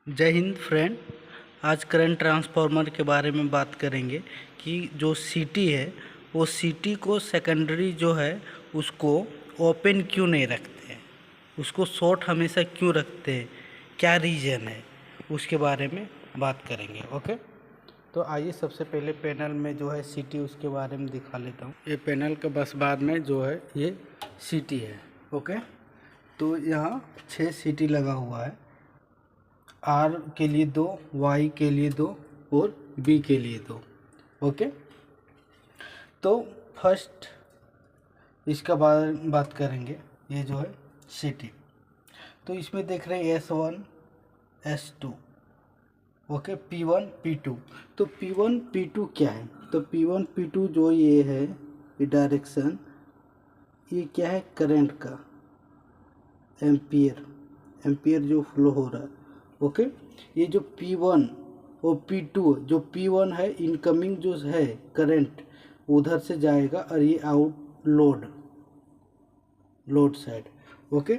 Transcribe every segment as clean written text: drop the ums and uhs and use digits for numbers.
जय हिंद फ्रेंड। आज current transformer के बारे में बात करेंगे कि जो सीटी है वो सीटी को सेकेंडरी जो है उसको ओपन क्यों नहीं रखते हैं, उसको शॉर्ट हमेशा क्यों रखते हैं, क्या रीज़न है, उसके बारे में बात करेंगे। ओके, तो आइए सबसे पहले पैनल में जो है सीटी उसके बारे में दिखा लेता हूँ। ये पैनल के बस बाद में जो है ये सीटी है। ओके, तो यहाँ 6 सीटी लगा हुआ है। आर के लिए 2, वाई के लिए 2 और बी के लिए 2। ओके, तो फर्स्ट इसका बात करेंगे। ये जो है सीटी, तो इसमें देख रहे हैं S1 S2। Okay, P1 P2। तो P1 P2 क्या है? तो P1 P2 जो ये है, ये डायरेक्शन, ये क्या है? करंट का एम्पियर जो फ्लो हो रहा है। ओके, ये जो P1 और P2, जो P1 है इनकमिंग जो है करंट उधर से जाएगा और ये आउट लोड साइड। ओके,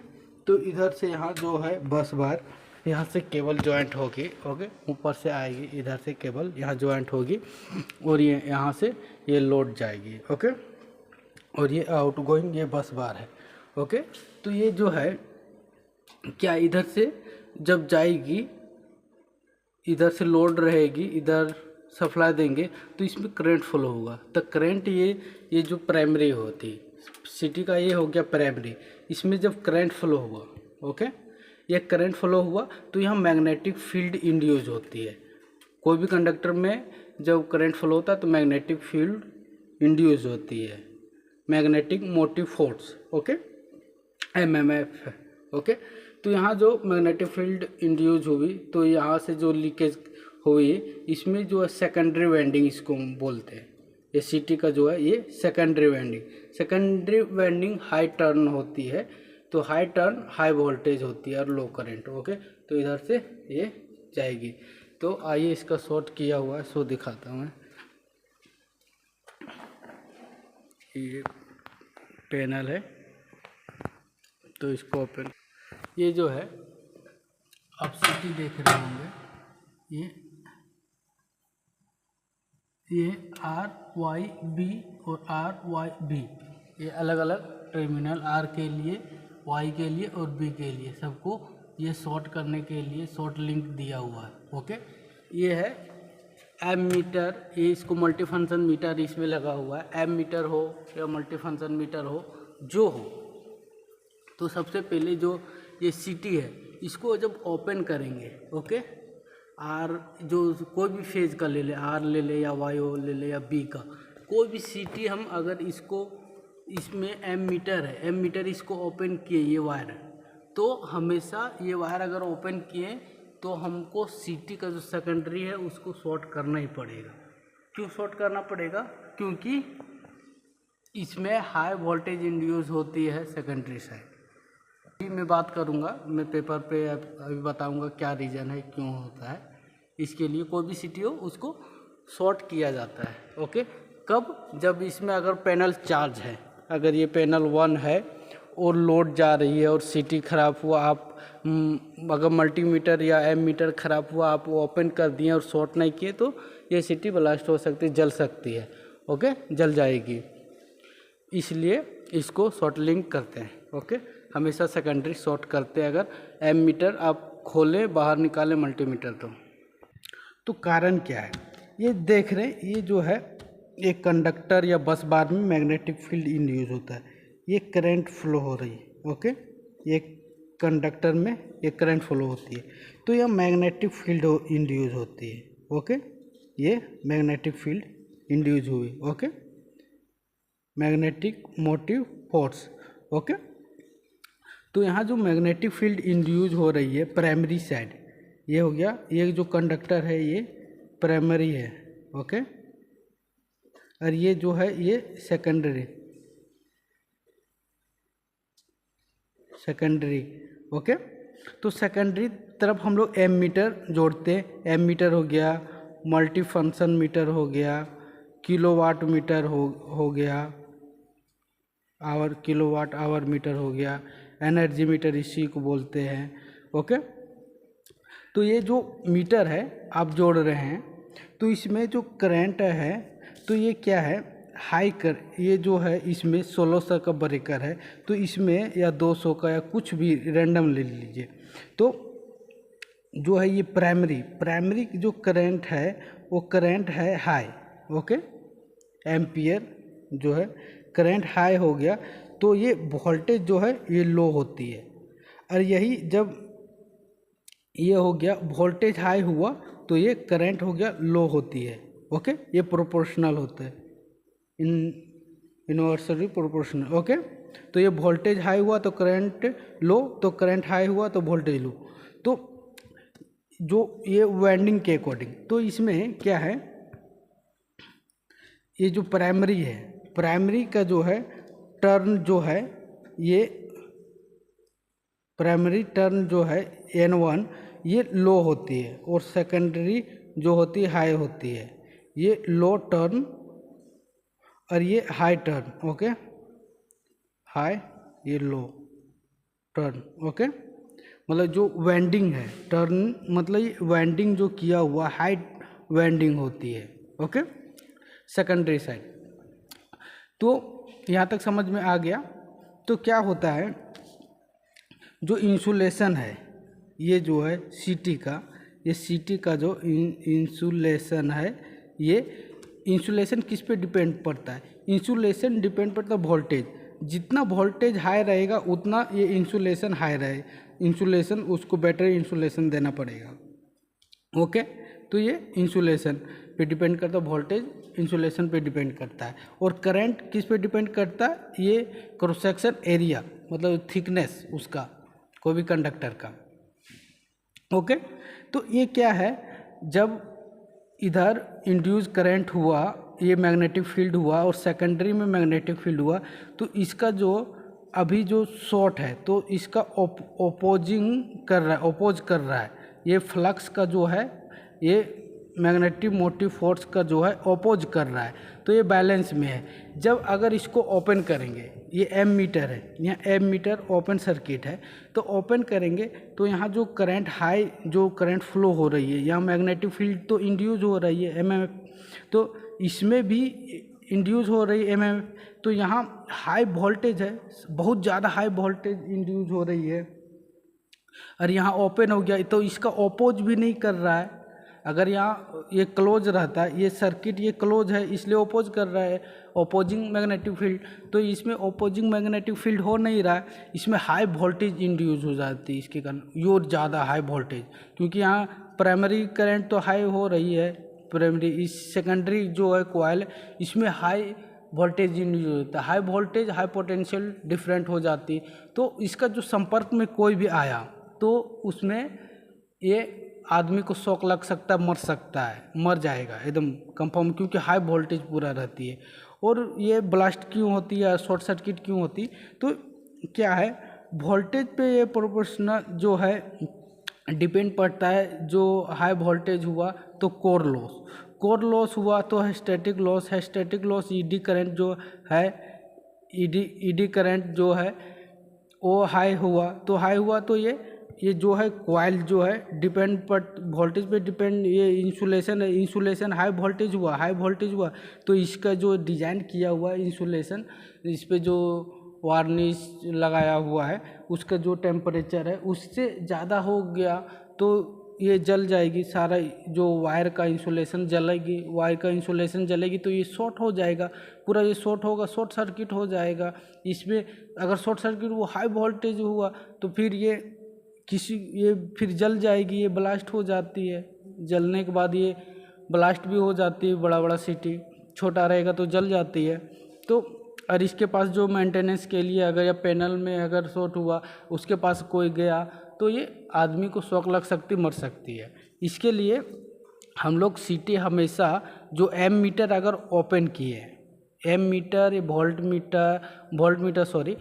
तो इधर से यहाँ जो है बस बार यहाँ से केबल जॉइंट होगी। ओके, ऊपर से आएगी, इधर से केबल यहाँ जॉइंट होगी और ये यहाँ से ये लोड जाएगी। ओके, और ये आउट गोइंग ये बस बार है। ओके, तो ये जो है क्या, इधर से जब जाएगी, इधर से लोड रहेगी, इधर सप्लाई देंगे तो इसमें करंट फ्लो होगा। तो करंट ये जो प्राइमरी होती सिटी का ये हो गया प्राइमरी। इसमें जब करंट फ्लो हुआ, ओके, ये करंट फ्लो हुआ तो यहाँ मैग्नेटिक फील्ड इंड्यूस होती है। कोई भी कंडक्टर में जब करंट फ्लो होता है तो मैग्नेटिक फील्ड इंड्यूस होती है, magnetic motive force. Okay, MMF। Okay, तो यहाँ जो मैग्नेटिक फील्ड इंड्यूस हुई तो यहाँ से जो लीकेज हुई, इसमें जो है सेकेंडरी वाइंडिंग इसको बोलते हैं। ये सीटी का जो है ये सेकेंडरी वाइंडिंग हाई टर्न होती है। तो हाई टर्न हाई वोल्टेज होती है और लो करंट। ओके, तो इधर से ये जाएगी। तो आइए इसका शॉर्ट किया हुआ है सो दिखाता हूँ मैं। ये पैनल है तो इसको ओपन, ये जो है आप सीटी देख रहे होंगे, ये RYB और RYB, ये अलग अलग टर्मिनल, R के लिए, Y के लिए और B के लिए, सबको ये शॉर्ट करने के लिए शॉर्ट लिंक दिया हुआ है। ओके, ये है एम मीटर, ये इसको मल्टीफंक्शन मीटर इसमें लगा हुआ है। एम मीटर हो या मल्टीफंक्शन मीटर हो जो हो, तो सबसे पहले जो ये सीटी है इसको जब ओपन करेंगे, ओके, आर जो कोई भी फेज का ले ले, आर ले ले या वाई ले ले या बी का कोई भी सीटी, हम अगर इसको, इसमें एम मीटर है, एम मीटर इसको ओपन किए, ये वायर, तो हमेशा ये वायर अगर ओपन किए तो हमको सीटी का जो सेकेंडरी है उसको शॉर्ट करना ही पड़ेगा। क्यों शॉर्ट करना पड़ेगा? क्योंकि इसमें हाई वोल्टेज इंड्यूस होती है सेकेंडरी साइड। मैं बात करूंगा, मैं पेपर पे अभी बताऊंगा क्या रीज़न है, क्यों होता है। इसके लिए कोई भी सीटी हो उसको शॉर्ट किया जाता है। ओके, कब? जब इसमें अगर पैनल चार्ज है, अगर ये पैनल 1 है और लोड जा रही है और सीटी ख़राब हुआ, आप अगर मल्टीमीटर या एम मीटर ख़राब हुआ, आप ओपन कर दिए और शॉर्ट नहीं किए तो ये सीटी ब्लास्ट हो सकती है, जल सकती है। ओके, जल जाएगी, इसलिए इसको शॉर्ट लिंक करते हैं। ओके, हमेशा सेकेंडरी शॉर्ट करते हैं। अगर एम मीटर आप खोलें, बाहर निकालें मल्टीमीटर, तो कारण क्या है? ये देख रहे हैं, ये जो है एक कंडक्टर या बस बार में मैग्नेटिक फील्ड इंड्यूस होता है, ये करंट फ्लो हो रही है। ओके, ये कंडक्टर में ये करंट फ्लो होती है तो यह मैग्नेटिक फील्ड इंड्यूस होती है। ओके, ये मैग्नेटिक फील्ड इंड्यूस हुई। Okay, magnetic motive force. Okay, तो यहाँ जो मैग्नेटिक फील्ड इंड्यूस हो रही है प्राइमरी साइड, ये हो गया, ये जो कंडक्टर है ये प्राइमरी है। ओके, और ये जो है ये सेकेंडरी। ओके, तो सेकेंडरी तरफ हम लोग एम मीटर जोड़ते हैं। एम मीटर हो गया, मल्टी फंक्शन मीटर हो गया, किलोवाट मीटर हो गया, आवर किलोवाट आवर मीटर हो गया, एनर्जी मीटर इसी को बोलते हैं। ओके, तो ये जो मीटर है आप जोड़ रहे हैं, तो इसमें जो करंट है तो ये क्या है, ये जो है इसमें 1600 का ब्रेकर है, तो इसमें या 200 का या कुछ भी रैंडम ले लीजिए। तो जो है ये प्राइमरी जो करंट है वो करंट है हाई, ओके, एम्पियर जो है करंट हाई हो गया तो ये वोल्टेज जो है ये लो होती है। और यही जब ये हो गया वोल्टेज हाई हुआ तो ये करंट हो गया लो होती है, ओके। ये प्रोपोर्शनल होता है, इनवर्सली प्रोपोर्शनल, ओके। तो ये वोल्टेज हाई हुआ तो करंट लो, तो करंट हाई हुआ तो वोल्टेज लो। तो जो ये वाइंडिंग के अकॉर्डिंग, तो इसमें क्या है, ये जो प्राइमरी है, प्राइमरी का जो है टर्न जो है, ये प्राइमरी टर्न जो है N1 ये लो होती है और सेकेंडरी जो होती है हाई होती है। ये लो टर्न और ये हाई टर्न, ओके, हाई, ये लो टर्न, ओके। मतलब जो वाइंडिंग है टर्न, मतलब ये वाइंडिंग जो किया हुआ हाई वाइंडिंग होती है, ओके, सेकेंडरी साइड। तो यहाँ तक समझ में आ गया। तो क्या होता है, जो इंसुलेशन है ये जो है सीटी का, ये सीटी का जो इंसुलेशन है, ये इंसुलेशन किस पे डिपेंड पड़ता है, इंसुलेशन डिपेंड पड़ता है वोल्टेज। जितना वोल्टेज हाई रहेगा उतना ये इंसुलेशन हाई रहे, इंसुलेशन उसको बेटर इंसुलेशन देना पड़ेगा, ओके। तो ये इंसुलेशन पे डिपेंड करता है, वोल्टेज इंसुलेशन पे डिपेंड करता है। और करंट किस पे डिपेंड करता है, ये क्रॉस सेक्शन एरिया, मतलब थिकनेस उसका, कोई भी कंडक्टर का, ओके। तो ये क्या है, जब इधर इंड्यूस करंट हुआ, ये मैग्नेटिक फील्ड हुआ और सेकेंडरी में मैग्नेटिक फील्ड हुआ, तो इसका जो अभी जो शॉर्ट है तो इसका अपोज कर रहा है, ये फ्लक्स का जो है ये मैग्नेटिक मोटिव फोर्स का जो है अपोज कर रहा है, तो ये बैलेंस में है। जब अगर इसको ओपन करेंगे, ये एम मीटर है, यहाँ एम मीटर ओपन सर्किट है, तो ओपन करेंगे तो यहाँ जो करंट हाई जो करंट फ्लो हो रही है, यहाँ मैग्नेटिक फील्ड तो इंड्यूस हो रही है एमएमएफ, तो इसमें भी इंड्यूस हो रही है एमएमएफ, तो यहाँ हाई वोल्टेज है, बहुत ज़्यादा हाई वोल्टेज इंड्यूस हो रही है। और यहाँ ओपन हो गया तो इसका अपोज भी नहीं कर रहा है। अगर यहाँ ये क्लोज रहता है, ये सर्किट ये क्लोज है इसलिए अपोज कर रहा है, अपोजिंग मैग्नेटिक फील्ड, तो इसमें अपोजिंग मैग्नेटिक फील्ड हो नहीं रहा है, इसमें हाई वोल्टेज इंड्यूस हो जाती है इसके कारण, योर ज़्यादा हाई वोल्टेज, क्योंकि यहाँ प्राइमरी करंट तो हाई हो रही है, प्राइमरी इस सेकेंडरी जो है कॉइल इसमें हाई वोल्टेज इंड्यूस होता है, high voltage high potential different हो जाती है। तो इसका जो संपर्क में कोई भी आया तो उसमें ये आदमी को शॉक लग सकता है, मर सकता है, मर जाएगा एकदम कंफर्म, क्योंकि हाई वोल्टेज पूरा रहती है। और ये ब्लास्ट क्यों होती है, शॉर्ट सर्किट क्यों होती, तो क्या है, वोल्टेज पे ये प्रोपोर्शनल जो है डिपेंड पड़ता है। जो हाई वोल्टेज हुआ तो कोर लॉस हुआ तो स्टैटिक लॉस, ईडी करंट जो है, ईडी करंट जो है वो हाई हुआ तो ये जो है कॉइल जो है डिपेंड पर वोल्टेज पे डिपेंड, ये इंसुलेशन हाई वोल्टेज हुआ तो इसका जो डिज़ाइन किया हुआ इंसुलेशन, इस पे जो वार्निश लगाया हुआ है उसका जो टेम्परेचर है उससे ज़्यादा हो गया तो ये जल जाएगी, सारा जो वायर का इंसुलेशन जलेगी तो ये शॉर्ट हो जाएगा, पूरा ये शॉर्ट होगा, शॉर्ट सर्किट हो जाएगा। इसमें अगर शॉर्ट सर्किट वो हाई वोल्टेज हुआ तो फिर ये फिर जल जाएगी, ये ब्लास्ट हो जाती है, जलने के बाद ये ब्लास्ट भी हो जाती है, बड़ा सिटी, छोटा रहेगा तो जल जाती है। तो और इसके पास जो मेंटेनेंस के लिए अगर या पैनल में अगर शॉर्ट हुआ उसके पास कोई गया तो ये आदमी को शॉक लग सकती, मर सकती है। इसके लिए हम लोग सीटी हमेशा जो एम मीटर अगर ओपन किए, ammeter, voltmeter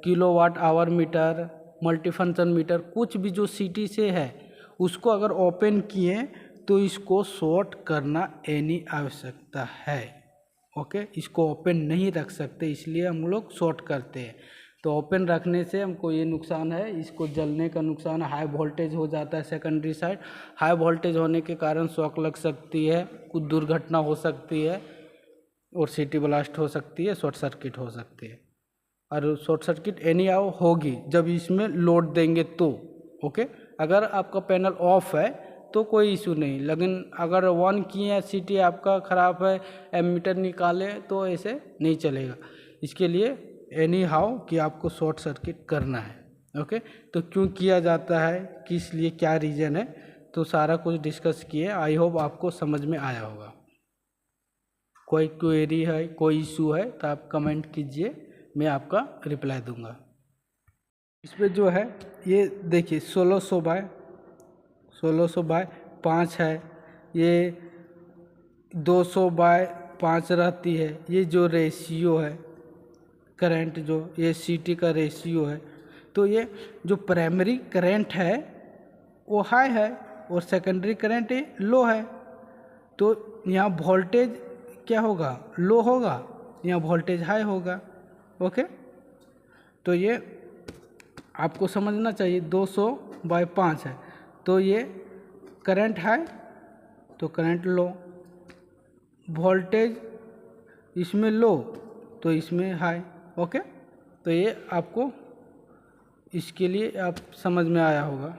kilowatt hour meter, multifunction meter, कुछ भी जो सीटी से है उसको अगर ओपन किए तो इसको शॉर्ट करना एनी आवश्यकता है, ओके। इसको ओपन नहीं रख सकते, इसलिए हम लोग शॉर्ट करते हैं। तो ओपन रखने से हमको ये नुकसान है, इसको जलने का नुकसान है, हाई वोल्टेज हो जाता है सेकेंडरी साइड। हाई वोल्टेज होने के कारण शॉक लग सकती है, कुछ दुर्घटना हो सकती है और सिटी ब्लास्ट हो सकती है, शॉर्ट सर्किट हो सकती है। और शॉर्ट सर्किट एनी हाउ होगी जब इसमें लोड देंगे तो। ओके, अगर आपका पैनल ऑफ है तो कोई इशू नहीं, लेकिन अगर ऑन किए हैं, सिटी आपका ख़राब है, एमीटर निकाले तो ऐसे नहीं चलेगा। इसके लिए एनी हाउ कि आपको शॉर्ट सर्किट करना है। ओके, तो क्यों किया जाता है, किस लिए, क्या रीज़न है, तो सारा कुछ डिस्कस किए। आई होप आपको समझ में आया होगा। कोई क्वेरी है, कोई इशू है तो आप कमेंट कीजिए, मैं आपका रिप्लाई दूंगा। इस पर जो है ये देखिए 1600 बाय 5 है, ये 200 बाय 5 रहती है। ये जो रेशियो है करंट, जो ये सीटी का रेशियो है, तो ये जो प्राइमरी करंट है वो हाई है और सेकेंडरी करंट लो है। तो यहाँ वोल्टेज क्या होगा, लो होगा, यहाँ वोल्टेज हाई होगा। ओके, तो ये आपको समझना चाहिए। 200 बाय 5 है तो ये करंट हाई तो करंट लो, वोल्टेज इसमें लो तो इसमें हाई। ओके, तो ये आपको इसके लिए आप समझ में आया होगा।